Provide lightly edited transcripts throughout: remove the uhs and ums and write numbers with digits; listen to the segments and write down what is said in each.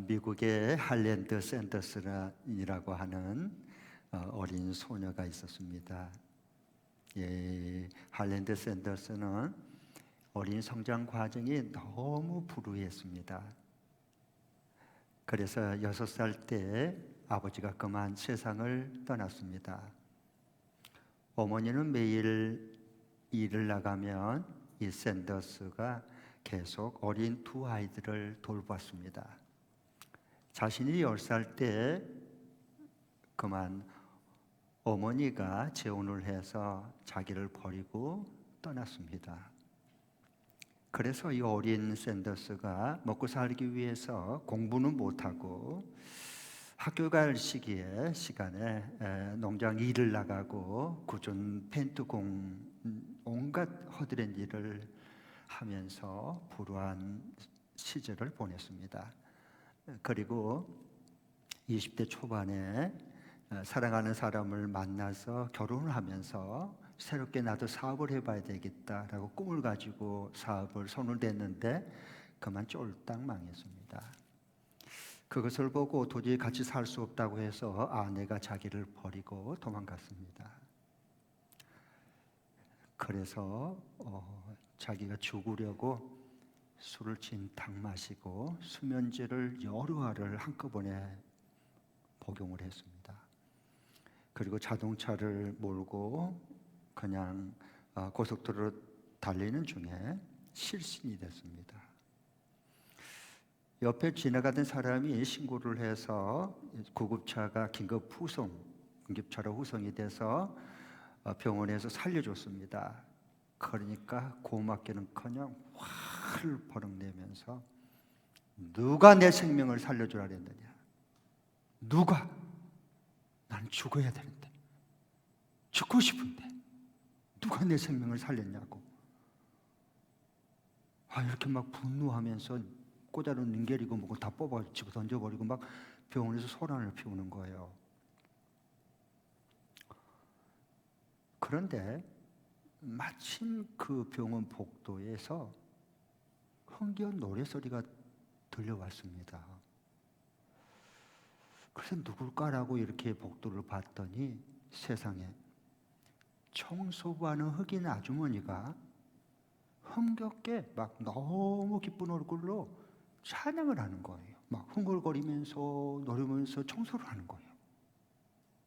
미국의 할랜드 샌더슨이라고 하는 어린 소녀가 있었습니다. 할랜드 샌더슨은 어린 성장 과정이 너무 불우했습니다. 그래서 6살 때 아버지가 그만 세상을 떠났습니다. 어머니는 매일 일을 나가면 이 샌더스가 계속 어린 두 아이들을 돌봤습니다. 자신이 10살 때 그만 어머니가 재혼을 해서 자기를 버리고 떠났습니다. 그래서 이 어린 샌더스가 먹고 살기 위해서 공부는 못하고 학교 갈 시간에 농장 일을 나가고 굳은 펜트공 온갖 허드렛 일을 하면서 불우한 시절을 보냈습니다. 그리고 20대 초반에 사랑하는 사람을 만나서 결혼을 하면서 새롭게 나도 사업을 해봐야 되겠다라고 꿈을 가지고 사업을 손을 댔는데 그만 쫄딱 망했습니다. 그것을 보고 도저히 같이 살 수 없다고 해서 아내가 자기를 버리고 도망갔습니다. 그래서 자기가 죽으려고 술을 진탕 마시고 수면제를 여러 알을 한꺼번에 복용을 했습니다. 그리고 자동차를 몰고 그냥 고속도로로 달리는 중에 실신이 됐습니다. 옆에 지나가던 사람이 신고를 해서 구급차가 긴급차로 후송이 돼서 병원에서 살려줬습니다. 그러니까 고맙기는커녕 화를 버럭내면서 누가 내 생명을 살려주라 그랬느냐? 누가? 난 죽어야 되는데, 죽고 싶은데 누가 내 생명을 살렸냐고. 이렇게 막 분노하면서 꽂아놓은 링겔이고 뭐고 다 뽑아치고 던져버리고 막 병원에서 소란을 피우는 거예요. 그런데 마침 그 병원 복도에서 흥겨운 노래소리가 들려왔습니다. 그래서 누굴까라고 이렇게 복도를 봤더니 세상에 청소부하는 흑인 아주머니가 흥겹게 막 너무 기쁜 얼굴로 찬양을 하는 거예요. 막 흥얼거리면서 노래면서 청소를 하는 거예요.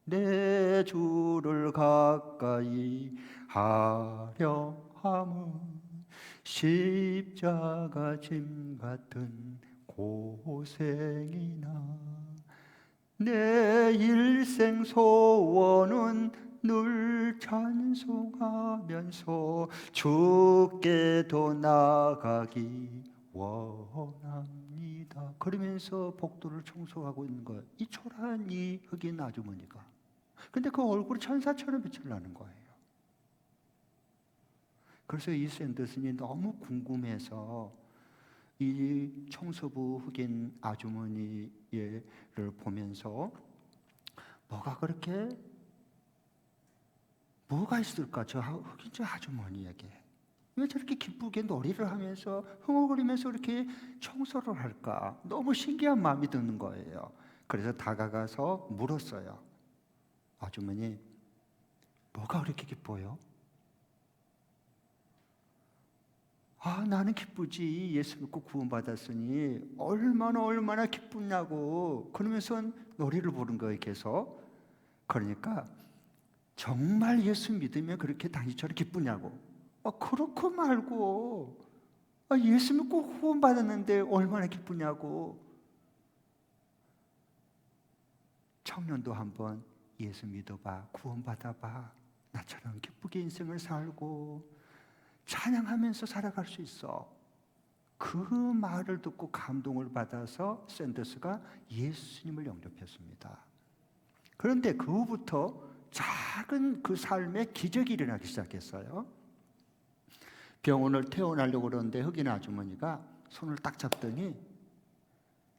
내 주를 가까이 하려 함은 십자가 짐 같은 고생이나 내 일생 소원은 늘 찬송하면서 주께도 나아가기 원합니다. 그러면서 복도를 청소하고 있는 거예요. 이 초라한 이 흑인 아주머니가. 근데 그 얼굴이 천사처럼 빛을 나는 거예요. 그래서 이 샌더슨이 너무 궁금해서 이 청소부 흑인 아주머니를 보면서 뭐가 있을까 저 흑인 저 아주머니에게 왜 저렇게 기쁘게 놀이를 하면서 흥얼거리면서 이렇게 청소를 할까? 너무 신기한 마음이 드는 거예요. 그래서 다가가서 물었어요. 아주머니, 뭐가 그렇게 기뻐요? 나는 기쁘지. 예수 믿고 구원받았으니 얼마나 기쁘냐고. 그러면서 노래를 부른 거예요, 계속. 그러니까 정말 예수 믿으면 그렇게 당신처럼 기쁘냐고. 그렇고 말고 예수 믿고 구원받았는데 얼마나 기쁘냐고. 청년도 한번 예수 믿어봐, 구원받아봐. 나처럼 기쁘게 인생을 살고 찬양하면서 살아갈 수 있어. 그 말을 듣고 감동을 받아서 샌더스가 예수님을 영접했습니다. 그런데 그 후부터 작은 그 삶에 기적이 일어나기 시작했어요. 병원을 퇴원하려고 그러는데 흑인 아주머니가 손을 딱 잡더니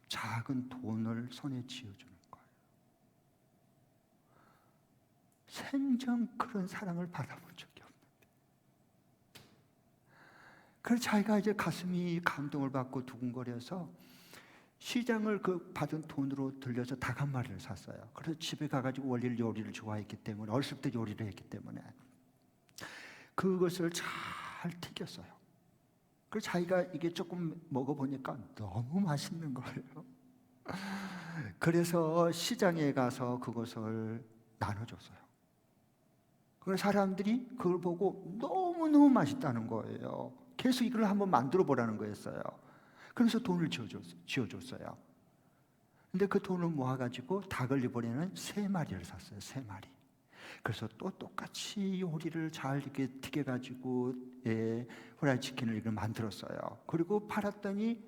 작은 돈을 손에 쥐어주는 거예요. 생전 그런 사랑을 받아본 적이 없는데. 그래서 자기가 이제 가슴이 감동을 받고 두근거려서 시장을 그 받은 돈으로 들려서 닭 한 마리를 샀어요. 그래서 집에 가가지고 원래 요리를 좋아했기 때문에, 어렸을 때 요리를 했기 때문에 그것을 잘 튀겼어요. 그래서 자기가 이게 조금 먹어보니까 너무 맛있는 거예요. 그래서 시장에 가서 그것을 나눠줬어요. 그래서 사람들이 그걸 보고 너무너무 맛있다는 거예요. 계속 이걸 한번 만들어 보라는 거였어요. 그래서 돈을 지어줬어요. 근데 그 돈을 모아가지고 닭을 이번에는 3마리를 샀어요. 3마리. 그래서 또 똑같이 요리를 잘 이렇게 튀겨가지고 후라이 치킨을 이걸 만들었어요. 그리고 팔았더니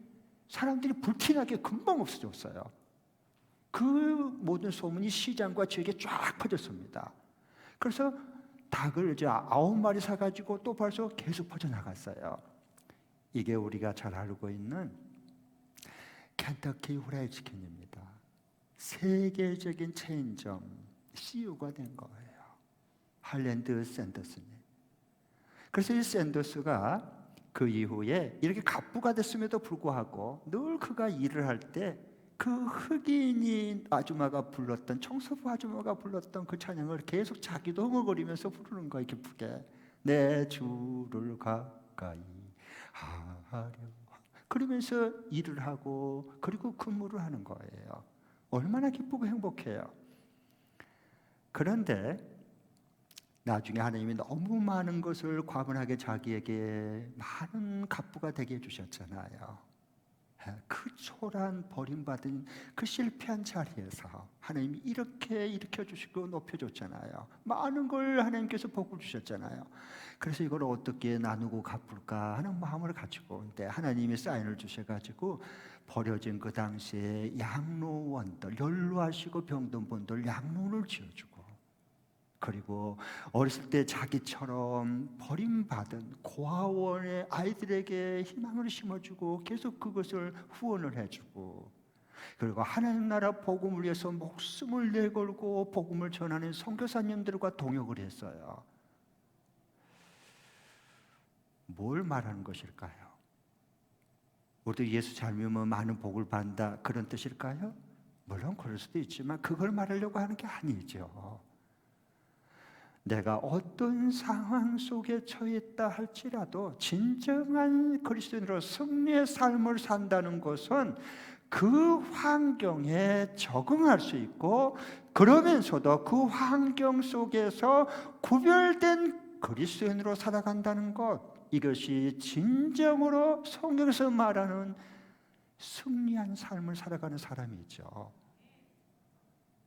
사람들이 불티나게 금방 없어졌어요. 그 모든 소문이 시장과 지역에 쫙 퍼졌습니다. 그래서 닭을 이제 9마리 사가지고 또 벌써 계속 퍼져나갔어요. 이게 우리가 잘 알고 있는 켄터키 후라이 치킨입니다. 세계적인 체인점 CEO가 된 거예요. 할랜드 샌더스님. 그래서 이 샌더스가 그 이후에 이렇게 갑부가 됐음에도 불구하고 늘 그가 일을 할 때 그 흑인인 아줌마가 불렀던, 청소부 아줌마가 불렀던 그 찬양을 계속 자기도 흥얼거리면서 부르는 거예요. 기쁘게. 내 주를 가까이 하려. 그러면서 일을 하고 그리고 근무를 하는 거예요. 얼마나 기쁘고 행복해요. 그런데 나중에 하나님이 너무 많은 것을 과분하게 자기에게 많은 갑부가 되게 해주셨잖아요. 그 초란 버림받은 그 실패한 자리에서 하나님이 이렇게 일으켜주시고 높여줬잖아요. 많은 걸 하나님께서 복을 주셨잖아요. 그래서 이걸 어떻게 나누고 갚을까 하는 마음을 가지고 근데 하나님이 사인을 주셔가지고 버려진 그 당시에 양로원들, 연로하시고 병든 분들 양로원을 지어주고, 그리고 어렸을 때 자기처럼 버림받은 고아원의 아이들에게 희망을 심어주고 계속 그것을 후원을 해주고, 그리고 하나님 나라 복음을 위해서 목숨을 내걸고 복음을 전하는 선교사님들과 동역을 했어요. 뭘 말하는 것일까요? 우리도 예수 잘 믿으면 많은 복을 받는다 그런 뜻일까요? 물론 그럴 수도 있지만 그걸 말하려고 하는 게 아니죠. 내가 어떤 상황 속에 처해 있다 할지라도 진정한 그리스도인으로 승리의 삶을 산다는 것은 그 환경에 적응할 수 있고, 그러면서도 그 환경 속에서 구별된 그리스도인으로 살아간다는 것, 이것이 진정으로 성경에서 말하는 승리한 삶을 살아가는 사람이죠.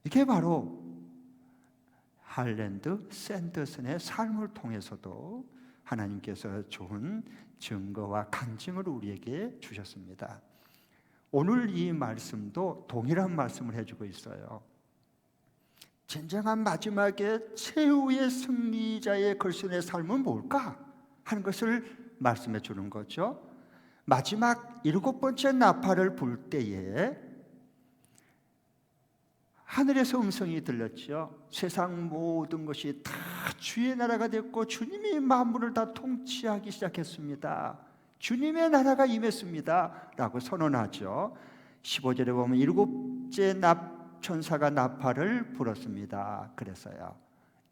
이게 바로 할랜드 샌더슨의 삶을 통해서도 하나님께서 좋은 증거와 간증을 우리에게 주셨습니다. 오늘 이 말씀도 동일한 말씀을 해주고 있어요. 진정한 마지막에 최후의 승리자의 그리스도인의 삶은 뭘까 하는 것을 말씀해 주는 거죠. 마지막 7번째 나팔을 불 때에 하늘에서 음성이 들렸죠. 세상 모든 것이 다 주의 나라가 됐고 주님이 만물을 다 통치하기 시작했습니다. 주님의 나라가 임했습니다 라고 선언하죠. 15절에 보면 7째 천사가 나팔을 불었습니다. 그래서요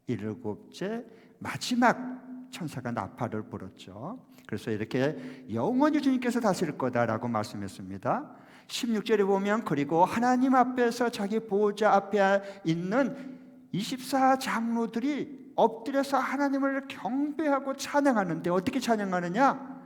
7째 마지막 천사가 나팔을 불었죠. 그래서 이렇게 영원히 주님께서 다스릴 거다라고 말씀했습니다. 16절에 보면 그리고 하나님 앞에서 자기 보호자 앞에 있는 24장로들이 엎드려서 하나님을 경배하고 찬양하는데 어떻게 찬양하느냐?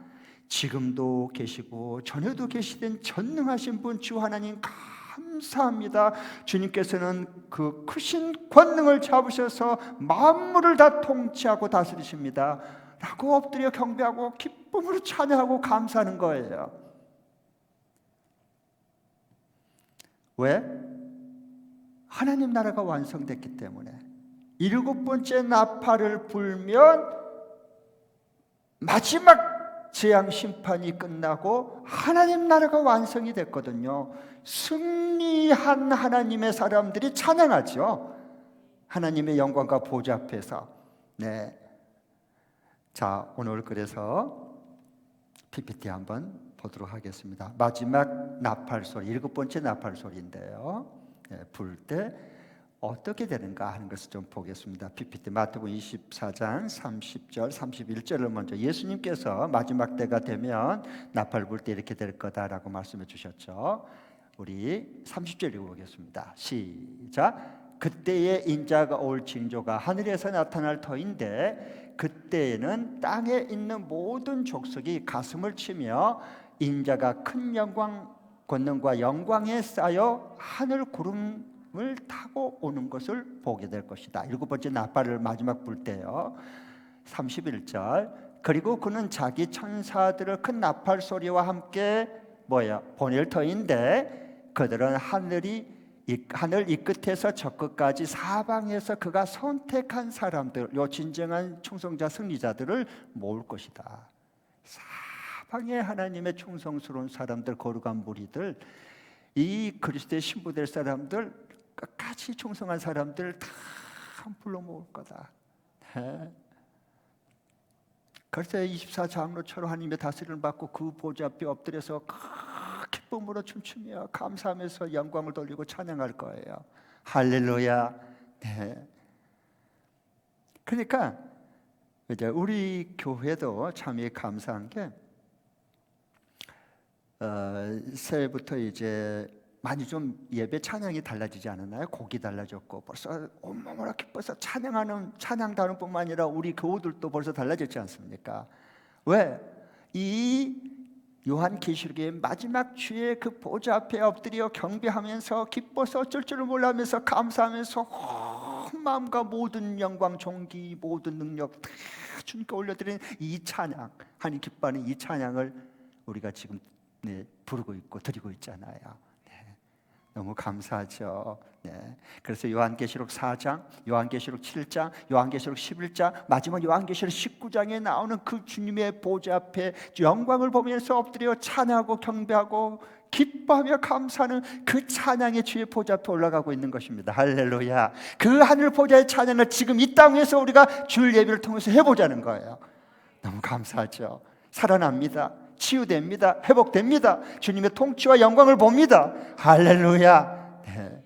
지금도 계시고 전에도 계시던 전능하신 분 주 하나님 감사합니다. 주님께서는 그 크신 권능을 잡으셔서 만물을 다 통치하고 다스리십니다 라고 엎드려 경배하고 기쁨으로 찬양하고 감사하는 거예요. 왜? 하나님 나라가 완성됐기 때문에. 7번째 나팔을 불면 마지막 재앙 심판이 끝나고 하나님 나라가 완성이 됐거든요. 승리한 하나님의 사람들이 찬양하죠. 하나님의 영광과 보좌 앞에서. 네. 자, 오늘 그래서 PPT 한번 보도록 하겠습니다. 마지막 나팔 소리, 7번째 나팔 소리인데요. 불 때 어떻게 되는가 하는 것을 좀 보겠습니다. PPT 마태복음 24장 30절, 31절을 먼저 예수님께서 마지막 때가 되면 나팔 불 때 이렇게 될 거다라고 말씀해 주셨죠. 우리 30절 읽어보겠습니다. 시작. 그때에 인자가 올 징조가 하늘에서 나타날 터인데 그때에는 땅에 있는 모든 족속이 가슴을 치며 인자가 큰 영광, 권능과 영광에 쌓여 하늘 구름을 타고 오는 것을 보게 될 것이다. 7번째 나팔을 마지막 불 때요. 31절. 그리고 그는 자기 천사들을 큰 나팔 소리와 함께 보낼 터인데 그들은 하늘 이 끝에서 저 끝까지 사방에서 그가 선택한 사람들, 요 진정한 충성자 승리자들을 모을 것이다. 사방에 하나님의 충성스러운 사람들, 거룩한 무리들, 이 그리스도의 신부될 사람들, 끝까지 충성한 사람들 다 불러 모을 거다. 그래서 24장로처럼 하나님의 다스림을 받고 그 보좌 앞에 엎드려서 기쁨으로 춤추며 감사하면서 영광을 돌리고 찬양할 거예요. 할렐루야. 네. 그러니까 이제 우리 교회도 참 감사한 게 새해부터 이제 많이 좀 예배 찬양이 달라지지 않았나요? 곡이 달라졌고 벌써 온몸으로 기뻐서 찬양단은 뿐만 아니라 우리 교우들도 벌써 달라졌지 않습니까? 왜? 이 요한계시록의 마지막 주의 그 보좌 앞에 엎드려 경배하면서 기뻐서 어쩔 줄을 몰라하면서 감사하면서 온 마음과 모든 영광, 존귀, 모든 능력 다 주님께 올려드리는 이 찬양, 하나님 기뻐하는 이 찬양을 우리가 지금 부르고 있고 드리고 있잖아요. 너무 감사하죠. 그래서 요한계시록 4장, 요한계시록 7장, 요한계시록 11장, 마지막 요한계시록 19장에 나오는 그 주님의 보좌 앞에 영광을 보면서 엎드려 찬양하고 경배하고 기뻐하며 감사하는 그 찬양의 주의 보좌 앞에 올라가고 있는 것입니다. 할렐루야. 그 하늘 보좌의 찬양을 지금 이 땅에서 우리가 주일 예배를 통해서 해보자는 거예요. 너무 감사하죠. 살아납니다. 치유됩니다. 회복됩니다. 주님의 통치와 영광을 봅니다. 할렐루야. 네.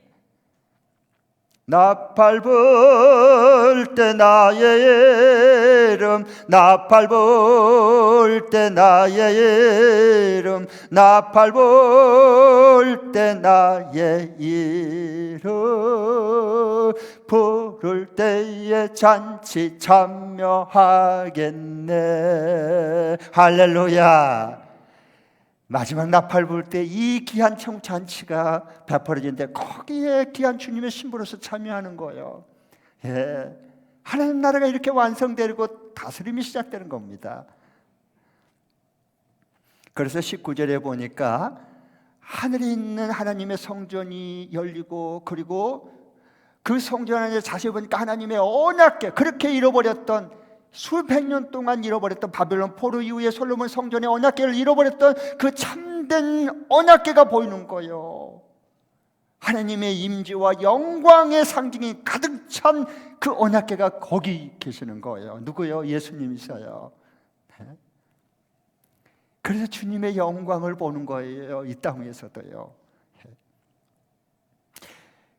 나팔 불 때 나의 이름, 나팔 불 때 나의 이름, 나팔 불 때 나의 이름, 부를 때에 잔치 참여하겠네. 할렐루야. 마지막 나팔 불 때 이 귀한 잔치가 베풀어지는데 거기에 귀한 주님의 신부로서 참여하는 거예요. 하나님 나라가 이렇게 완성되고 다스림이 시작되는 겁니다. 그래서 19절에 보니까 하늘에 있는 하나님의 성전이 열리고 그리고 그 성전 안에 자세히 보니까 하나님의 언약궤, 그렇게 잃어버렸던 수백 년 동안 잃어버렸던 바벨론 포로 이후에 솔로몬 성전의 언약궤를 잃어버렸던 그 참된 언약궤가 보이는 거예요. 하나님의 임재와 영광의 상징이 가득 찬 그 언약궤가 거기 계시는 거예요. 누구요? 예수님이셔요. 그래서 주님의 영광을 보는 거예요. 이 땅에서도요.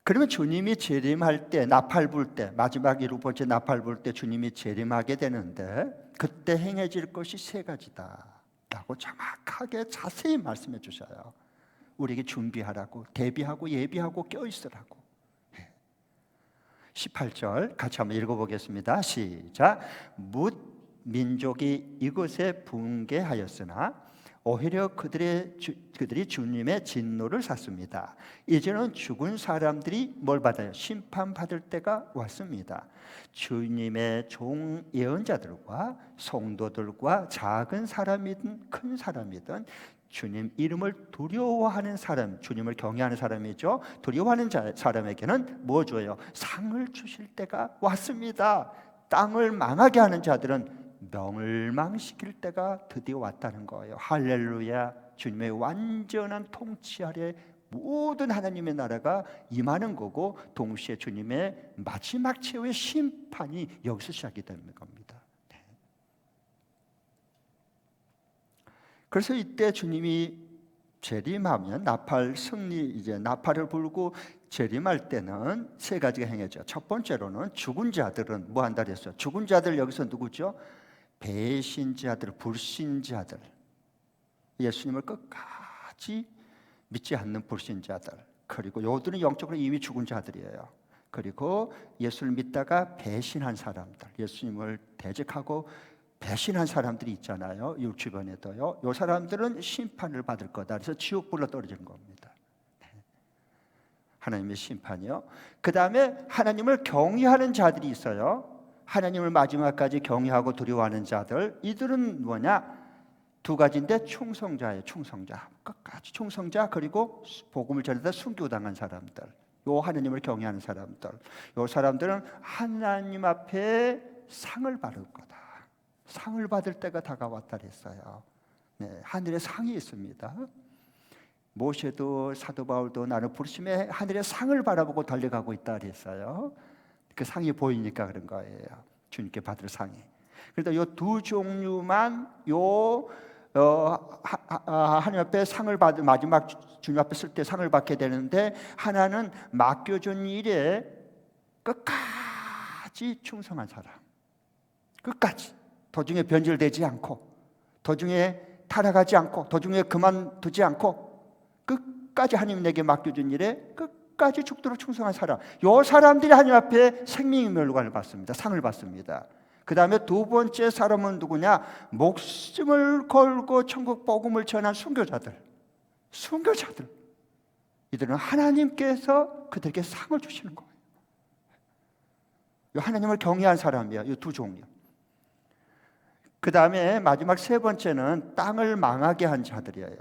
그러면 주님이 재림할 때, 나팔 불 때, 마지막 7번째 나팔 불 때 주님이 재림하게 되는데 그때 행해질 것이 3가지다 라고 정확하게 자세히 말씀해 주셔요. 우리에게 준비하라고, 대비하고 예비하고 껴있으라고. 18절 같이 한번 읽어보겠습니다. 시작. 뭇 민족이 이곳에 붕괴하였으나 오히려 그들이 주님의 진노를 샀습니다. 이제는 죽은 사람들이 뭘 받아요? 심판받을 때가 왔습니다. 주님의 종 예언자들과 성도들과 작은 사람이든 큰 사람이든 주님 이름을 두려워하는 사람, 주님을 경외하는 사람이죠. 두려워하는 사람에게는 뭐 줘요? 상을 주실 때가 왔습니다. 땅을 망하게 하는 자들은 멸망시킬 때가 드디어 왔다는 거예요. 할렐루야. 주님의 완전한 통치 아래 모든 하나님의 나라가 임하는 거고 동시에 주님의 마지막 최후의 심판이 여기서 시작이 되는 겁니다. 그래서 이때 주님이 재림하면 나팔 승리, 이제 나팔을 불고 재림할 때는 세 가지가 행해져. 첫 번째로는 죽은 자들은 뭐 한다 그랬어요? 죽은 자들 여기서 누구죠? 배신자들, 불신자들, 예수님을 끝까지 믿지 않는 불신자들, 그리고 요들은 영적으로 이미 죽은 자들이에요. 그리고 예수를 믿다가 배신한 사람들, 예수님을 대적하고 배신한 사람들이 있잖아요. 이 주변에도요. 이 사람들은 심판을 받을 거다. 그래서 지옥불로 떨어지는 겁니다. 하나님의 심판이요. 그 다음에 하나님을 경외하는 자들이 있어요. 하나님을 마지막까지 경외하고 두려워하는 자들. 이들은 뭐냐? 두 가지인데 충성자예요. 충성자, 끝까지 충성자. 그리고 복음을 전해다 순교당한 사람들, 요 하나님을 경외하는 사람들, 요 사람들은 하나님 앞에 상을 받을 거다. 상을 받을 때가 다가왔다 그랬어요. 네, 하늘에 상이 있습니다. 모세도 사도 바울도 나는 부르심에 하늘의 상을 바라보고 달려가고 있다 그랬어요. 그 상이 보이니까 그런 거예요. 주님께 받을 상이. 그래서 요 두 종류만 하나님 앞에 상을 받을, 마지막 주님 앞에 쓸 때 상을 받게 되는데, 하나는 맡겨준 일에 끝까지 충성한 사람, 끝까지 도중에 변질되지 않고, 도중에 타락하지 않고, 도중에 그만두지 않고, 끝까지 하나님 내게 맡겨준 일에 끝까지 죽도록 충성한 사람, 요 사람들이 하나님 앞에 생명의 멸관을 받습니다. 상을 받습니다. 그 다음에 두 번째 사람은 누구냐? 목숨을 걸고 천국 복음을 전한 순교자들. 순교자들. 이들은 하나님께서 그들에게 상을 주시는 거예요. 하나님을 경외한 사람이야. 이 두 종류. 그 다음에 마지막 세 번째는 땅을 망하게 한 자들이에요.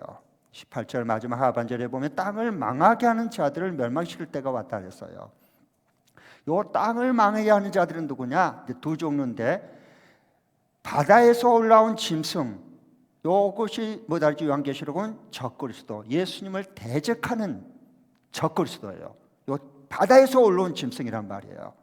18절 마지막 하반절에 보면 땅을 망하게 하는 자들을 멸망시킬 때가 왔다 그랬어요. 요 땅을 망하게 하는 자들은 누구냐? 두 종류인데, 바다에서 올라온 짐승, 요것이 뭐다 그랬죠? 요한계시록은 적그리스도, 예수님을 대적하는 적그리스도예요. 요 바다에서 올라온 짐승이란 말이에요.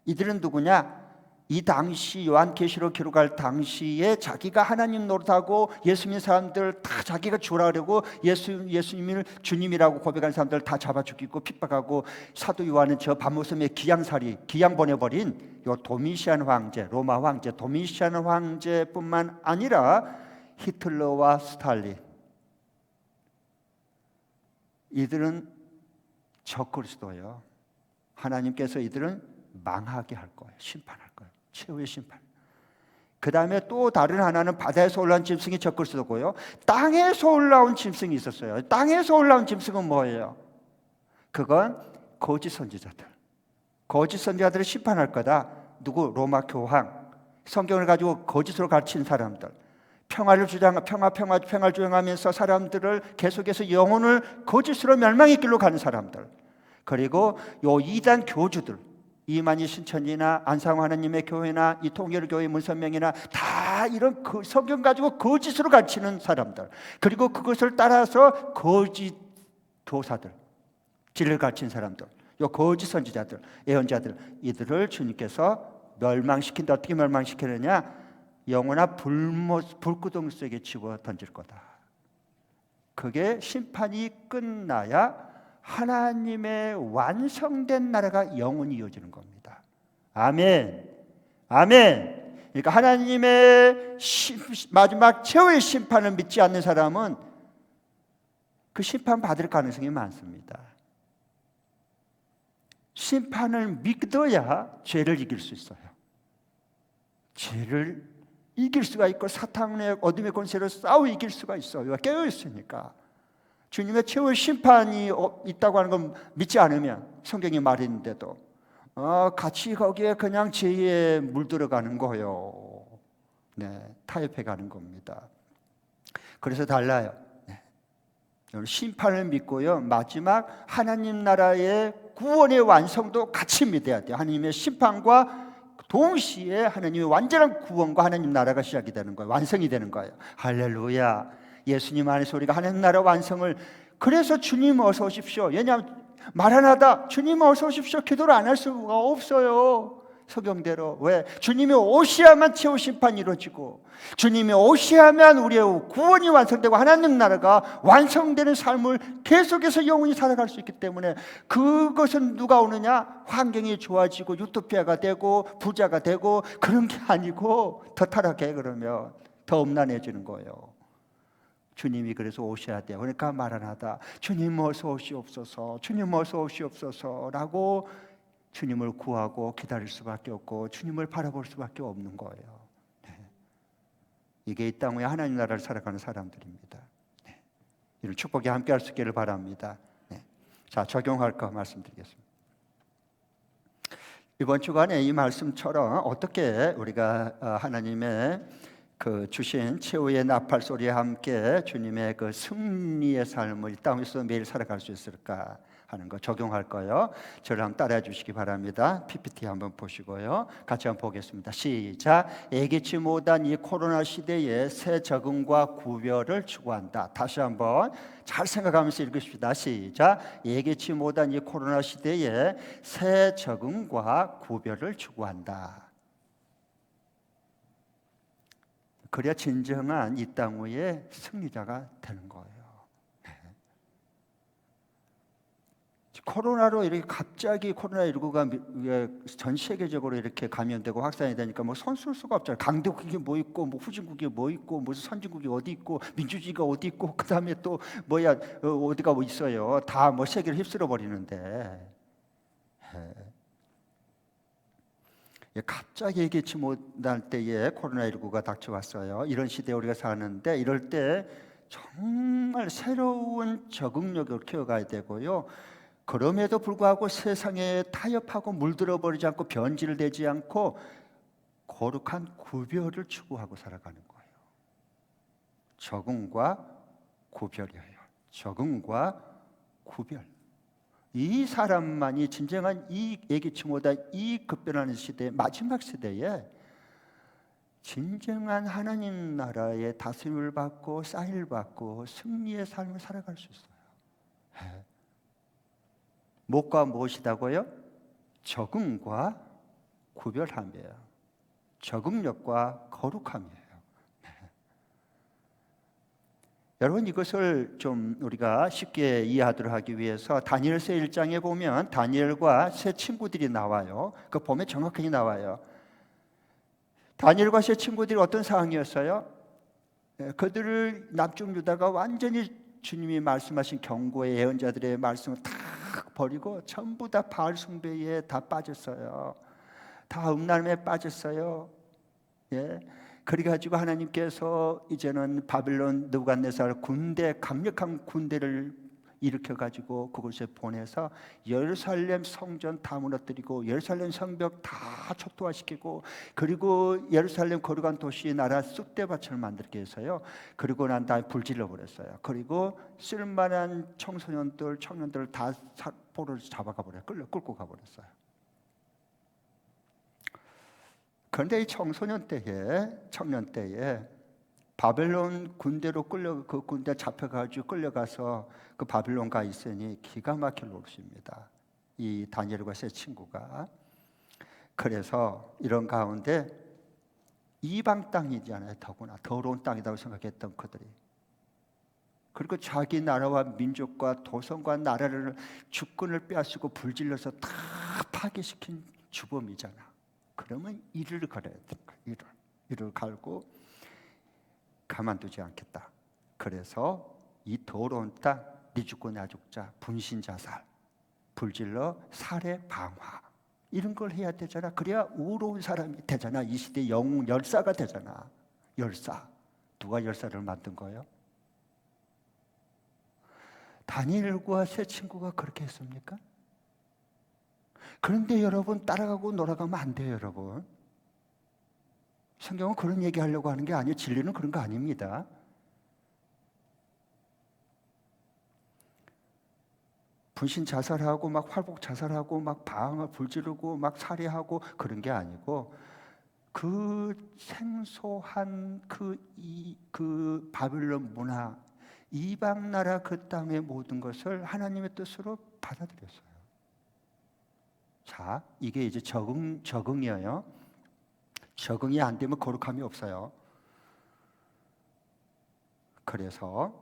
이들은 누구냐? 이 당시 요한계시록 기록할 당시에 자기가 하나님 노릇하고 예수 믿는 사람들 다 자기가 주라고 예수님을 주님이라고 고백한 사람들 다 잡아 죽이고 핍박하고, 사도 요한은 저 밤모섬에 기양 보내버린 요 도미시안 황제, 로마 황제 도미시안 황제뿐만 아니라 히틀러와 스탈린, 이들은 적그리스도예요. 하나님께서 이들은 망하게 할 거예요. 심판할 거예요. 최후의 심판. 그 다음에 또 다른 하나는 바다에서 올라온 짐승이 적그리스도고요. 땅에서 올라온 짐승이 있었어요. 땅에서 올라온 짐승은 뭐예요? 그건 거짓 선지자들. 거짓 선지자들을 심판할 거다. 누구? 로마 교황. 성경을 가지고 거짓으로 가르치는 사람들. 평화를 주장하면서 사람들을 계속해서 영혼을 거짓으로 멸망의 길로 가는 사람들. 그리고 요 이단 교주들, 이만희 신천지나 안상호 하나님의 교회나 이 통일교회 문선명이나 다 이런 성경 가지고 거짓으로 가르치는 사람들, 그리고 그것을 따라서 거짓 교사들, 진리를 가르치는 사람들, 요 거짓 선지자들, 예언자들, 이들을 주님께서 멸망시킨다. 어떻게 멸망시키느냐? 영원한 불구덩이 속에 집어 던질 거다. 그게 심판이 끝나야 하나님의 완성된 나라가 영원히 이어지는 겁니다. 아멘. 아멘. 그러니까 하나님의 마지막 최후의 심판을 믿지 않는 사람은 그 심판 받을 가능성이 많습니다. 심판을 믿어야 죄를 이길 수 있어요. 죄를 이길 수가 있고 사탄의 어둠의 권세를 싸워 이길 수가 있어요. 깨어 있으니까. 주님의 최후의 심판이 있다고 하는 건 믿지 않으면, 성경이 말했는데도 같이 거기에 그냥 죄에 물들어가는 거예요. 네, 타협해가는 겁니다. 그래서 달라요. 네. 심판을 믿고요, 마지막 하나님 나라의 구원의 완성도 같이 믿어야 돼요. 하나님의 심판과 동시에 하나님의 완전한 구원과 하나님 나라가 시작이 되는 거예요. 완성이 되는 거예요. 할렐루야. 예수님 안에서 우리가 하나님 나라 완성을, 그래서 주님 어서 오십시오. 왜냐하면 마라나다, 주님 어서 오십시오 기도를 안 할 수가 없어요. 성경대로. 왜? 주님이 오셔야만 최후 심판이 이루어지고, 주님이 오셔야만 우리의 구원이 완성되고 하나님 나라가 완성되는 삶을 계속해서 영원히 살아갈 수 있기 때문에, 그것은 누가 오느냐? 환경이 좋아지고 유토피아가 되고 부자가 되고 그런 게 아니고, 더 타락해 그러면 더 음란해지는 거예요. 주님이 그래서 오셔야 돼요. 그러니까 마라나다, 주님 어서 오시옵소서, 주님 어서 오시옵소서라고 주님을 구하고 기다릴 수밖에 없고 주님을 바라볼 수밖에 없는 거예요. 네. 이게 이 땅 위에 하나님 나라를 살아가는 사람들입니다. 네. 이런 축복에 함께할 수 있기를 바랍니다. 네. 자, 적용할 거 말씀드리겠습니다. 이번 주간에 이 말씀처럼 어떻게 우리가 하나님의 그 주신 최후의 나팔 소리와 함께 주님의 그 승리의 삶을 이 땅에서 매일 살아갈 수 있을까 하는 거 적용할 거예요. 저를 한번 따라해 주시기 바랍니다. PPT 한번 보시고요. 같이 한번 보겠습니다. 시작. 예기치 못한 이 코로나 시대에 새 적응과 구별을 추구한다. 다시 한번 잘 생각하면서 읽으십시다. 시작. 예기치 못한 이 코로나 시대에 새 적응과 구별을 추구한다. 그래야 진정한 이 땅 위에 승리자가 되는 거예요. 네. 코로나로 이렇게 갑자기 코로나19가 전 세계적으로 이렇게 감염되고 확산이 되니까 뭐 손쓸 수가 없잖아요. 강대국이 뭐 있고, 뭐 후진국이 뭐 있고, 무슨 선진국이 어디 있고, 민주주의가 어디 있고, 그 다음에 또 어디가 뭐 있어요. 다 뭐 세계를 휩쓸어 버리는데. 네. 갑자기 예기치 못할 때에 코로나19가 닥쳐왔어요. 이런 시대에 우리가 사는데, 이럴 때 정말 새로운 적응력을 키워가야 되고요. 그럼에도 불구하고 세상에 타협하고 물들어 버리지 않고 변질되지 않고 거룩한 구별을 추구하고 살아가는 거예요. 적응과 구별이에요. 적응과 구별. 이 사람만이 진정한 이 예기치 못한 이 급변하는 시대, 마지막 시대에 진정한 하나님 나라의 다스림을 받고 쌀을 받고 승리의 삶을 살아갈 수 있어요. 무엇과 무엇이다고요? 적응과 구별함이에요. 적응력과 거룩함이에요. 여러분, 이것을 좀 우리가 쉽게 이해하도록 하기 위해서 다니엘서 1장에 보면 다니엘과 세 친구들이 나와요. 그 보면 정확하게 나와요. 다니엘과 세 친구들이 어떤 상황이었어요? 그들을 남쪽 유다가 완전히 주님이 말씀하신 경고의 예언자들의 말씀을 다 버리고 전부 다 바알 숭배에 다 빠졌어요. 다 음란에 빠졌어요. 예. 그래가지고 하나님께서 이제는 바빌론 느부갓네살 강력한 군대를 일으켜가지고 그곳에 보내서 예루살렘 성전 다 무너뜨리고 예루살렘 성벽 다 초토화시키고, 그리고 예루살렘 거룩한 도시 나라 쑥대밭을 만들게 해서요. 그리고 난 다음에 불질러 버렸어요. 그리고 쓸만한 청년들 다 포로를 잡아가 버려요. 끌고 가버렸어요. 그런데 이 청년 때에 바벨론 군대로 그 군대 잡혀가지고 끌려가서 그 바빌론 가 있으니 기가 막힐 노릇입니다. 이 다니엘과 세 친구가. 그래서 이런 가운데 이방 땅이잖아요. 더구나 더러운 땅이라고 생각했던 그들이. 그리고 자기 나라와 민족과 도성과 나라를 주권을 빼앗고 불질러서 다 파괴시킨 주범이잖아. 그러면 이를 걸어야 돼. 이를 갈고 가만두지 않겠다. 그래서 이 더러운 땅, 네 죽고 나 죽자, 분신자살, 불질러 살해 방화, 이런 걸 해야 되잖아. 그래야 의로운 사람이 되잖아. 이 시대 영웅 열사가 되잖아. 열사. 누가 열사를 만든 거예요? 다니엘과 세 친구가 그렇게 했습니까? 그런데 여러분, 따라가고 놀아가면 안 돼요, 여러분. 성경은 그런 얘기하려고 하는 게 아니에요. 진리는 그런 거 아닙니다. 분신 자살하고 막 활복 자살하고 막 방을 불지르고 막 살해하고 그런 게 아니고, 그 생소한 그 바빌론 문화, 이방 나라 그 땅의 모든 것을 하나님의 뜻으로 받아들였어요. 자, 이게 이제 적응이에요. 적응이 안 되면 거룩함이 없어요. 그래서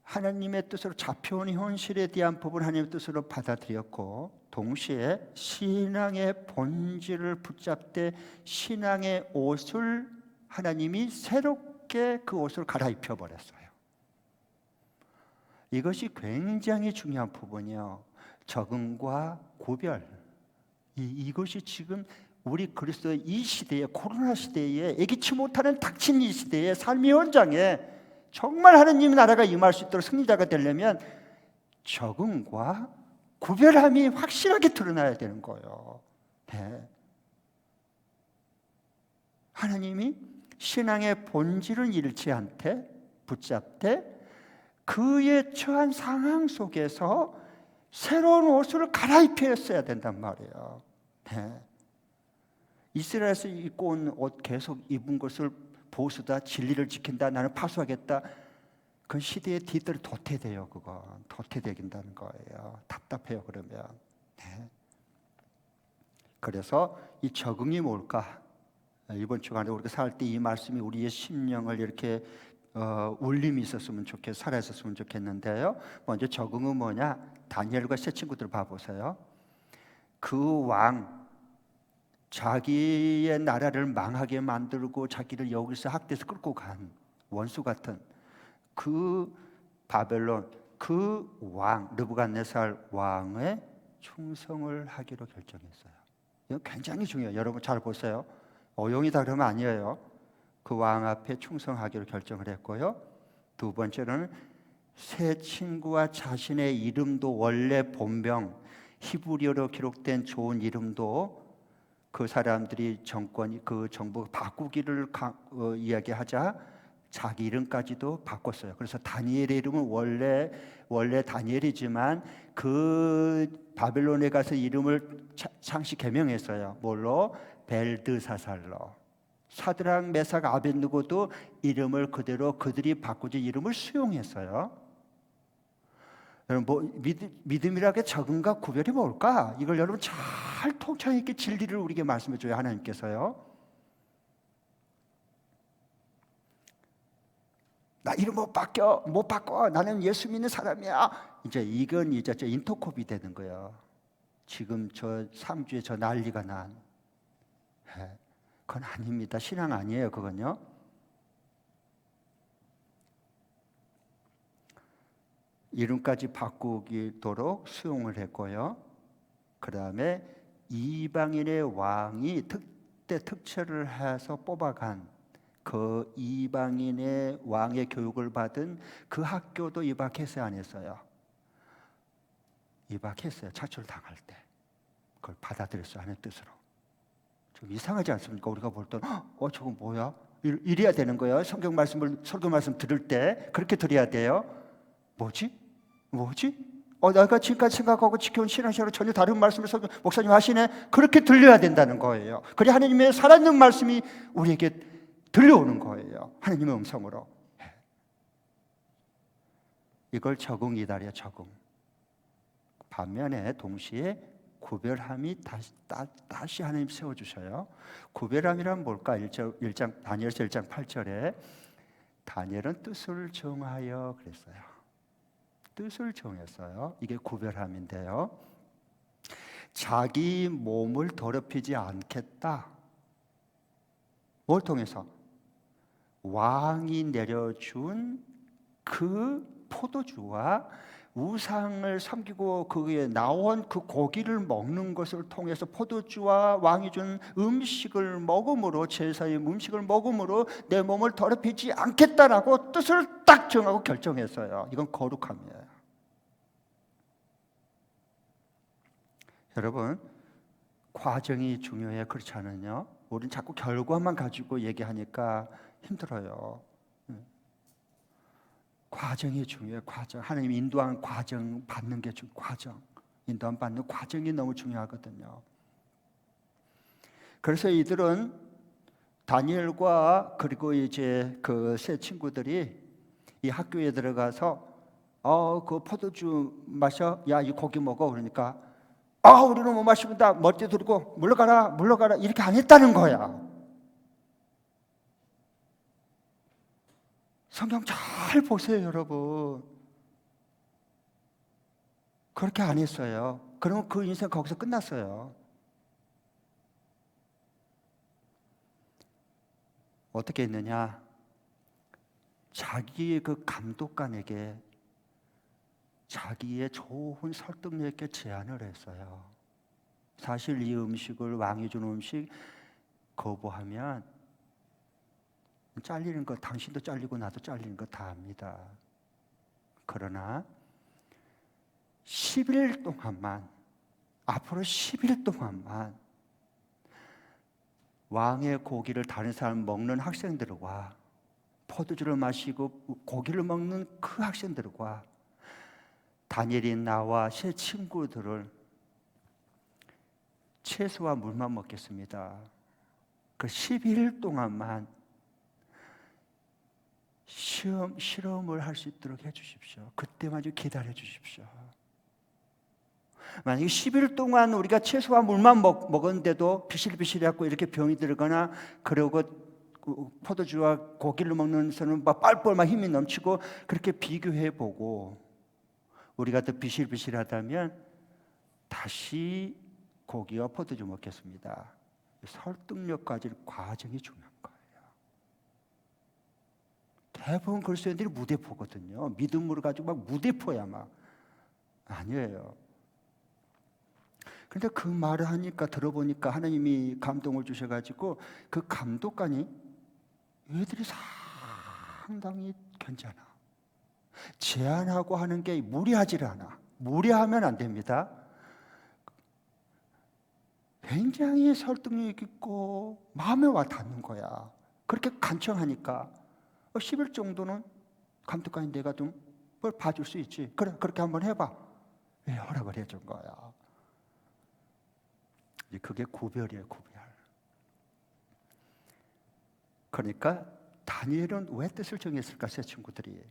하나님의 뜻으로 잡혀온 현실에 대한 부분 하나님의 뜻으로 받아들였고, 동시에 신앙의 본질을 붙잡되 신앙의 옷을 하나님이 새롭게 그 옷을 갈아입혀 버렸어요. 이것이 굉장히 중요한 부분이요. 적응과 구별. 이것이 지금 우리 그리스도의 이 시대에, 코로나 시대에 예기치 못하는 닥친 이 시대의 삶의 현장에 정말 하나님의 나라가 임할 수 있도록 승리자가 되려면 적응과 구별함이 확실하게 드러나야 되는 거예요. 네. 하나님이 신앙의 본질을 잃지 않되 붙잡되 그의 처한 상황 속에서 새로운 옷을 갈아입혔어야 된단 말이에요. 네. 이스라엘에서 입고 온 옷 계속 입은 것을 보수다, 진리를 지킨다, 나는 파수하겠다. 그 시대의 뒤뜰 도태돼요. 그건 도태되긴다는 거예요. 답답해요. 그러면. 네. 그래서 이 적응이 뭘까? 이번 주간에 우리가 살 때 이 말씀이 우리의 심령을 이렇게 울림이 있었으면 살아 있었으면 좋겠는데요. 먼저 적응은 뭐냐? 다니엘과 세 친구들 봐보세요. 그 왕, 자기의 나라를 망하게 만들고 자기를 여기서 학대해서 끌고 간 원수 같은 그 바벨론, 그 왕, 느부갓네살 왕의 충성을 하기로 결정했어요. 이거 굉장히 중요해요. 여러분 잘 보세요. 어용이다 그러면 아니에요. 그 왕 앞에 충성하기로 결정을 했고요. 두 번째로는 세 친구와 자신의 이름도 원래 본명 히브리어로 기록된 좋은 이름도 그 사람들이 그 정부가 바꾸기를 이야기하자 자기 이름까지도 바꿨어요. 그래서 다니엘의 이름은 원래 다니엘이지만 그 바벨론에 가서 이름을 상시 개명했어요. 뭘로? 벨드사살로. 사드락, 메삭, 아벳느고도 이름을 그대로 그들이 바꾸지 이름을 수용했어요. 여러분, 믿음이라게 적응과 구별이 뭘까? 이걸 여러분 잘 통찰 있게 진리를 우리에게 말씀해 줘요. 하나님께서요. 나 이름 못 바꿔. 나는 예수 믿는 사람이야. 이건 이제 인터콥이 되는 거예요. 지금 저 상주에 저 난리가 난. 그건 아닙니다. 신앙 아니에요. 그건요. 이름까지 바꾸도록 수용을 했고요. 그 다음에 이방인의 왕이 특채를 해서 뽑아간 그 이방인의 왕의 교육을 받은 그 학교도 입학했어요, 안 했어요? 입학했어요. 차출당할 때. 그걸 받아들였어요, 하나님의 뜻으로. 좀 이상하지 않습니까? 우리가 볼 때는 저건 뭐야? 이래야 되는 거예요. 설교 말씀 들을 때 그렇게 드려야 돼요. 뭐지? 내가 지금까지 생각하고 지켜온 신앙생활로 전혀 다른 말씀을 목사님 하시네. 그렇게 들려야 된다는 거예요. 그래 하나님의 살아있는 말씀이 우리에게 들려오는 거예요. 하나님의 음성으로. 이걸 적응이다래요. 적응. 반면에 동시에 구별함이 다시 하나님 세워주셔요. 구별함이란 뭘까? 다니엘서 1장 8절에 다니엘은 뜻을 정하여 그랬어요. 뜻을 정했어요. 이게 구별함인데요. 자기 몸을 더럽히지 않겠다. 뭘 통해서? 왕이 내려준 그 포도주와 우상을 섬기고 거기에 나온 그 고기를 먹는 것을 통해서 포도주와 왕이 준 음식을 먹음으로 제사의 음식을 먹음으로 내 몸을 더럽히지 않겠다라고 뜻을 딱 정하고 결정했어요. 이건 거룩함이에요. 여러분, 과정이 중요해요. 그렇지 않으요? 우리는 자꾸 결과만 가지고 얘기하니까 힘들어요. 과정이 중요해요. 과정. 하나님이 인도한 과정 받는 게 과정. 인도한 받는 과정이 너무 중요하거든요. 그래서 이들은 다니엘과 그리고 이제 그 세 친구들이 이 학교에 들어가서 그 포도주 마셔. 야, 이 고기 먹어. 그러니까 우리는 못 마십니다. 멋지 들고 물러가라 물러가라 이렇게 안 했다는 거야. 성경 잘 보세요, 여러분. 그렇게 안 했어요. 그러면 그 인생 거기서 끝났어요. 어떻게 했느냐? 자기의 그 감독관에게 자기의 좋은 설득력 있게 제안을 했어요. 사실 이 음식을, 왕이 준 음식 거부하면 잘리는 거, 당신도 잘리고 나도 잘리는 거 다 압니다. 그러나 10일 동안만, 앞으로 10일 동안만 왕의 고기를 다른 사람 먹는 학생들과 포도주를 마시고 고기를 먹는 그 학생들과 다니엘이 나와 새 친구들을 채소와 물만 먹겠습니다. 그 11일 동안만 실험을 할 수 있도록 해주십시오. 그때만 좀 기다려 주십시오. 만약에 10일 동안 우리가 채소와 물만 먹었는데도 비실비실해갖고 이렇게 병이 들거나, 그리고 포도주와 고기를 먹는 사람은 막 뻘뻘 막 힘이 넘치고, 그렇게 비교해보고 우리가 더 비실비실하다면 다시 고기와 포도주 먹겠습니다. 설득력까지 과정이 중요한 거예요. 대부분 그리스도인들이 무대포거든요. 믿음으로 가지고 막 무대포야 막. 아니에요. 그런데 그 말을 하니까, 들어보니까 하나님이 감동을 주셔가지고 그 감독관이 얘들이 상당히 괜찮아. 제안하고 하는 게 무리하지 않아. 무리하면 안 됩니다. 굉장히 설득력 있고 마음에 와 닿는 거야. 그렇게 간청하니까 10일 정도는 감독관이 내가 좀 뭘 봐줄 수 있지. 그래, 그렇게 한번 해봐. 허락을 해준 거야. 그게 구별이에요, 구별. 그러니까 다니엘은 왜 뜻을 정했을까? 새 친구들이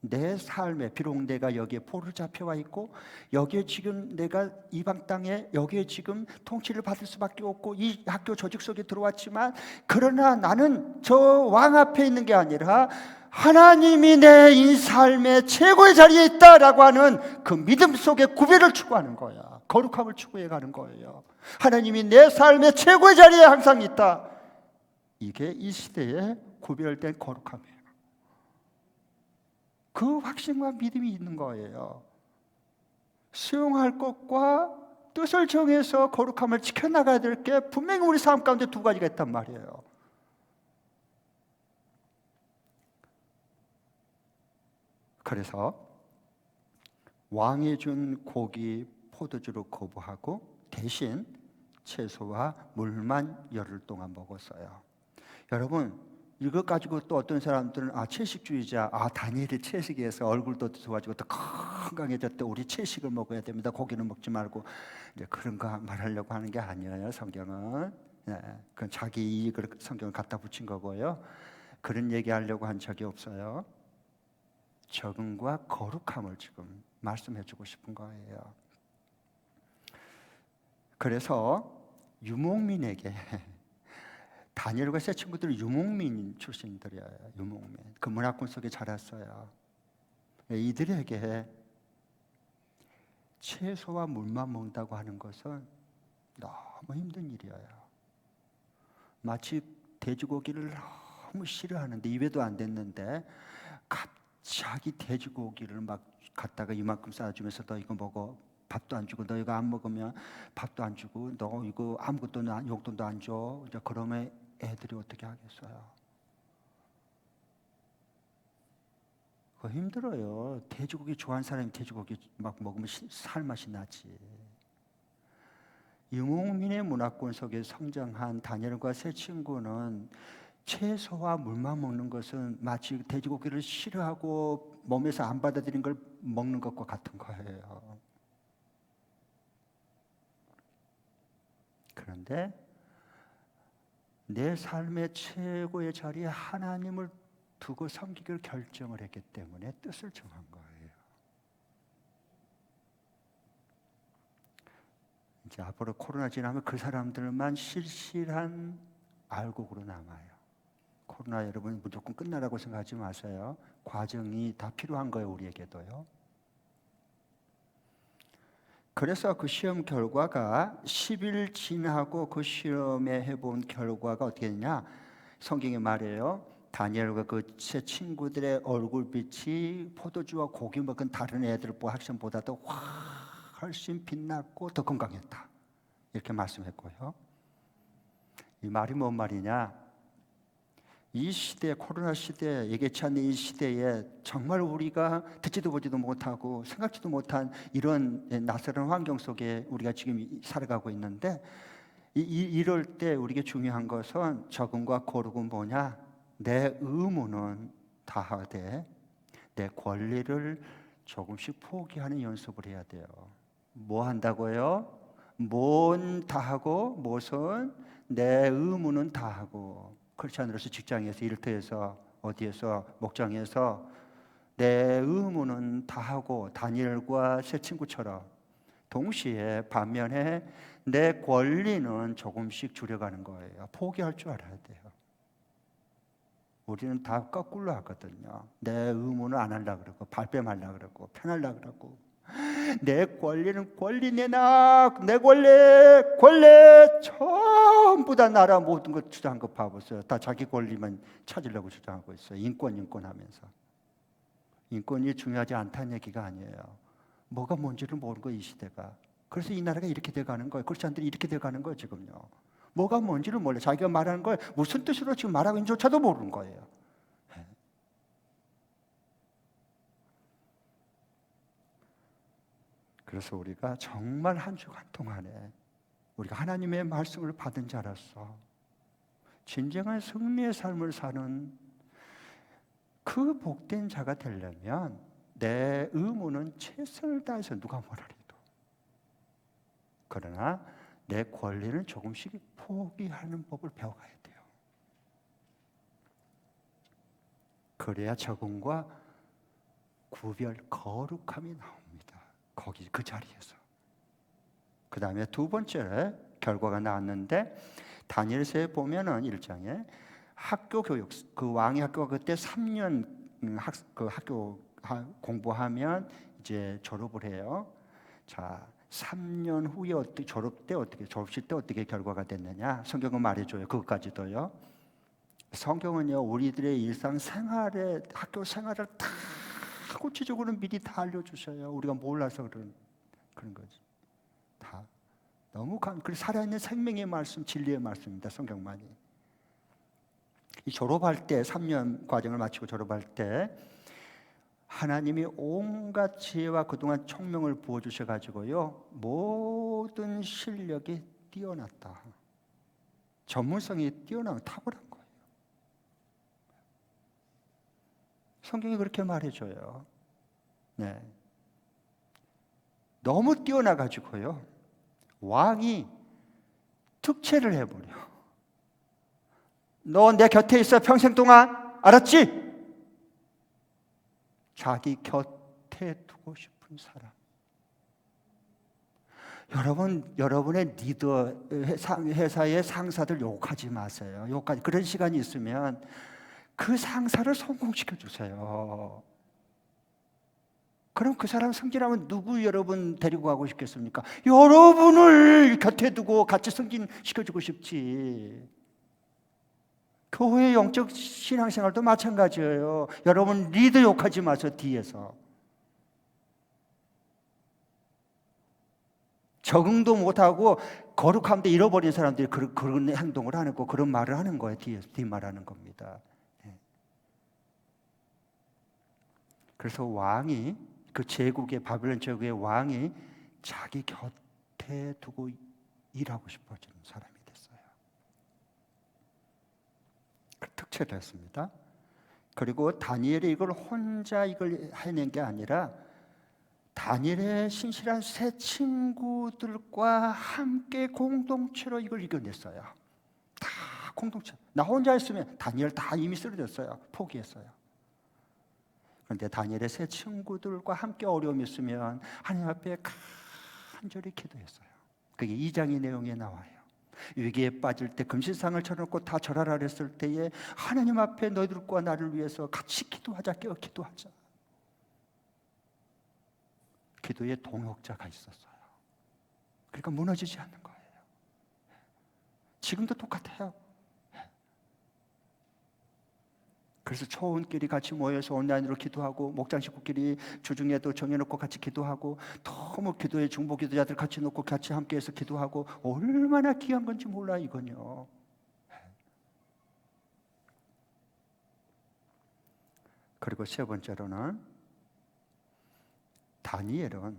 내 삶에, 비록 내가 여기에 포로 잡혀와 있고, 여기에 지금 내가 이방 땅에 여기에 지금 통치를 받을 수밖에 없고 이 학교 조직 속에 들어왔지만, 그러나 나는 저 왕 앞에 있는 게 아니라 하나님이 내 삶의 최고의 자리에 있다라고 하는 그 믿음 속에 구별을 추구하는 거야. 거룩함을 추구해 가는 거예요. 하나님이 내 삶의 최고의 자리에 항상 있다. 이게 이 시대의 구별된 거룩함이에요. 그 확신과 믿음이 있는 거예요. 수용할 것과 뜻을 정해서 거룩함을 지켜나가야 될 게 분명히 우리 삶 가운데 두 가지가 있단 말이에요. 그래서 왕이 준 고기, 포도주를 거부하고 대신 채소와 물만 열흘 동안 먹었어요. 여러분, 이것 가지고 또 어떤 사람들은 채식주의자, 다니엘이 채식에서 얼굴도 좋아지고 또 건강해졌대, 우리 채식을 먹어야 됩니다, 고기는 먹지 말고, 이제 그런 거 말하려고 하는 게 아니에요. 성경은 그건 자기 이익을 성경을 갖다 붙인 거고요. 그런 얘기하려고 한 적이 없어요. 적응과 거룩함을 지금 말씀해주고 싶은 거예요. 그래서 유목민에게, 다니엘과 새 친구들은 유목민 출신들이에요. 유목민. 그 문화권 속에 자랐어요. 이들에게 채소와 물만 먹는다고 하는 것은 너무 힘든 일이에요. 마치 돼지고기를 너무 싫어하는데, 입에도 안 댔는데 갑자기 돼지고기를 막 갖다가 이만큼 쌓아주면서 너 이거 먹어. 밥도 안 주고, 너 이거 안 먹으면 밥도 안 주고, 너 이거 아무것도 용돈도 안 줘. 이제 그러면 애들이 어떻게 하겠어요? 그거 힘들어요. 돼지고기 좋아하는 사람이 돼지고기 막 먹으면 살맛이 나지. 유목민의 문화권 속에 성장한 다니엘과 새 친구는 채소와 물만 먹는 것은 마치 돼지고기를 싫어하고 몸에서 안 받아들인 걸 먹는 것과 같은 거예요. 그런데 내 삶의 최고의 자리에 하나님을 두고 섬기기를 결정을 했기 때문에 뜻을 정한 거예요. 이제 앞으로 코로나 지나면 그 사람들만 실실한 알곡으로 남아요. 코로나 여러분 무조건 끝나라고 생각하지 마세요. 과정이 다 필요한 거예요, 우리에게도요. 그래서 그 시험 결과가 10일 지나고 그 시험에 해본 결과가 어떻게 되냐? 성경에 말해요. 다니엘과 그 세 친구들의 얼굴빛이 포도주와 고기 먹은 다른 애들 학생보다도 훨씬 빛났고 더 건강했다. 이렇게 말씀했고요. 이 말이 뭔 말이냐? 이 시대, 코로나 시대, 예기치 않는 이 시대에 정말 우리가 듣지도 보지도 못하고 생각지도 못한 이런 낯설은 환경 속에 우리가 지금 살아가고 있는데 이럴 때 우리에게 중요한 것은 적응과 거룩은 뭐냐? 내 의무는 다하되 내 권리를 조금씩 포기하는 연습을 해야 돼요. 뭐 한다고요? 뭔 다하고 무엇은 내 의무는 다하고. 그렇지 않으면서 직장에서 일터에서 어디에서 목장에서 내 의무는 다하고 다니엘과 세 친구처럼 동시에 반면에 내 권리는 조금씩 줄여가는 거예요. 포기할 줄 알아야 돼요. 우리는 다 거꾸로 하거든요. 내 의무는 안 하려고 그러고 발뺌하려고 그러고 편하려고 그러고 내 권리는 권리 내놔 내 권리 전부 다 나라 모든 것 주장한 거 봐보세요. 다 자기 권리만 찾으려고 주장하고 있어요. 인권 하면서. 인권이 중요하지 않다는 얘기가 아니에요. 뭐가 뭔지를 모르는 거예요, 이 시대가. 그래서 이 나라가 이렇게 돼가는 거예요. 크리스찬들이 이렇게 돼가는 거예요, 지금요. 뭐가 뭔지를 몰라요. 자기가 말하는 걸 무슨 뜻으로 지금 말하고 있는지조차도 모르는 거예요. 그래서 우리가 정말 한 주간 동안에 우리가 하나님의 말씀을 받은 자로서 진정한 승리의 삶을 사는 그 복된 자가 되려면 내 의무는 최선을 다해서 누가 뭐라 해도 그러나 내 권리는 조금씩 포기하는 법을 배워가야 돼요. 그래야 적응과 구별, 거룩함이 나옵니다. 거기 그 자리에서. 그 다음에 두 번째 결과가 나왔는데 다니엘서에 보면은 1장에 학교 교육, 그 왕의 학교가 그때 3년 학교 공부하면 이제 졸업을 해요. 자, 3년 후에 졸업식 때 어떻게 결과가 됐느냐? 성경은 말해줘요. 그것까지도요. 성경은요, 우리들의 일상 생활에 학교 생활을 다 구체적으로 미리 다 알려주셔요. 우리가 몰라서 그런 거지. 다 너무 그 살아있는 생명의 말씀, 진리의 말씀입니다. 성경만이. 이 졸업할 때 3년 과정을 마치고 졸업할 때 하나님이 온갖 지혜와 그동안 총명을 부어주셔 가지고요 모든 실력이 뛰어났다. 전문성이 뛰어나면 탁월한 거예요. 성경이 그렇게 말해줘요. 네. 너무 뛰어나 가지고요 왕이 특채를 해버려. 너 내 곁에 있어 평생 동안, 알았지? 자기 곁에 두고 싶은 사람. 여러분의 리더, 회사의 상사들 욕하지 마세요. 욕하지. 그런 시간이 있으면 그 상사를 성공시켜 주세요. 그럼 그 사람 승진하면 누구 여러분 데리고 가고 싶겠습니까? 여러분을 곁에 두고 같이 승진시켜주고 싶지. 교회의 영적 신앙생활도 마찬가지예요. 여러분 리더 욕하지 마세요. 뒤에서. 적응도 못하고 거룩함도 잃어버린 사람들이 그런 행동을 하는 거, 그런 말을 하는 거예요. 뒤에서 뒷말하는 겁니다. 그래서 왕이, 그 제국의 바벨론 제국의 왕이 자기 곁에 두고 일하고 싶어지는 사람이 됐어요. 그 특채를 했습니다. 그리고 다니엘이 이걸 혼자 해낸 게 아니라 다니엘의 신실한 세 친구들과 함께 공동체로 이걸 이겨냈어요. 다 공동체. 나 혼자 했으면 다니엘 다 이미 쓰러졌어요. 포기했어요. 그런데 다니엘의 세 친구들과 함께 어려움이 있으면 하나님 앞에 간절히 기도했어요. 그게 2장의 내용에 나와요. 위기에 빠질 때 금신상을 쳐놓고 다 절하라 그랬을 때에 하나님 앞에 너희들과 나를 위해서 같이 기도하자, 깨어 기도하자. 기도에 동역자가 있었어요. 그러니까 무너지지 않는 거예요. 지금도 똑같아요. 그래서 초원끼리 같이 모여서 온라인으로 기도하고, 목장 식구끼리 주중에도 정해놓고 같이 기도하고, 너무 기도에 중보 기도자들 같이 놓고 같이 함께해서 기도하고, 얼마나 귀한 건지 몰라 이건요. 그리고 세 번째로는 다니엘은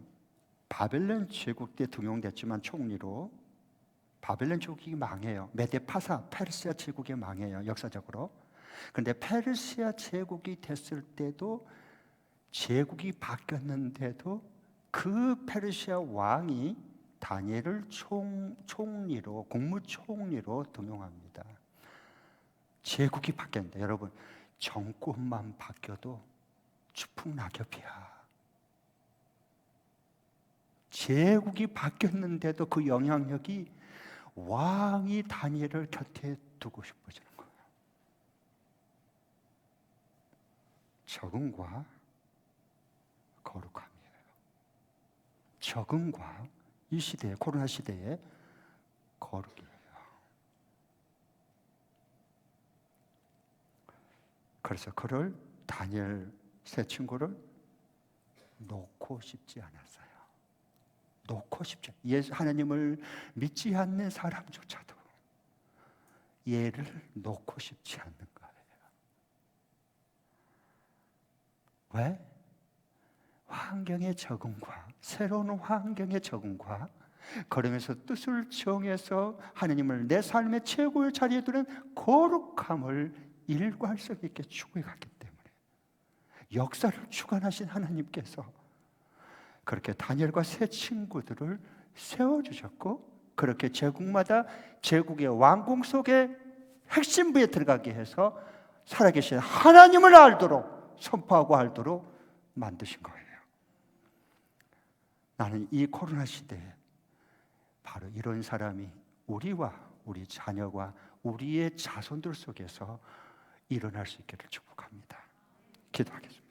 바벨론 제국 때 등용됐지만 총리로 바벨론 제국이 망해요. 메데파사 페르시아 제국이 망해요, 역사적으로. 그런데 페르시아 제국이 됐을 때도, 제국이 바뀌었는데도 그 페르시아 왕이 다니엘을 총리로, 국무총리로 등용합니다. 제국이 바뀌었는데, 여러분, 정권만 바뀌어도 추풍낙엽이야. 제국이 바뀌었는데도 그 영향력이 왕이 다니엘을 곁에 두고 싶어지는 거예요. 적응과 거룩함이에요. 적응과 이 시대에, 코로나 시대에 거룩이에요. 그래서 그를, 다니엘 세 친구를 놓고 싶지 않았어요. 놓고 싶지, 예수 하나님을 믿지 않는 사람조차도 얘를 놓고 싶지 않는 거예요. 왜? 환경의 적응과, 새로운 환경의 적응과, 그러면서 뜻을 정해서 하나님을 내 삶의 최고의 자리에 두는 거룩함을 일관성 있게 추구해갔기 때문에, 역사를 주관하신 하나님께서 그렇게 다니엘과 세 친구들을 세워주셨고, 그렇게 제국마다 제국의 왕궁 속에 핵심부에 들어가게 해서 살아계신 하나님을 알도록, 선포하고 알도록 만드신 거예요. 나는 이 코로나 시대에 바로 이런 사람이 우리와 우리 자녀와 우리의 자손들 속에서 일어날 수 있기를 축복합니다. 기도하겠습니다.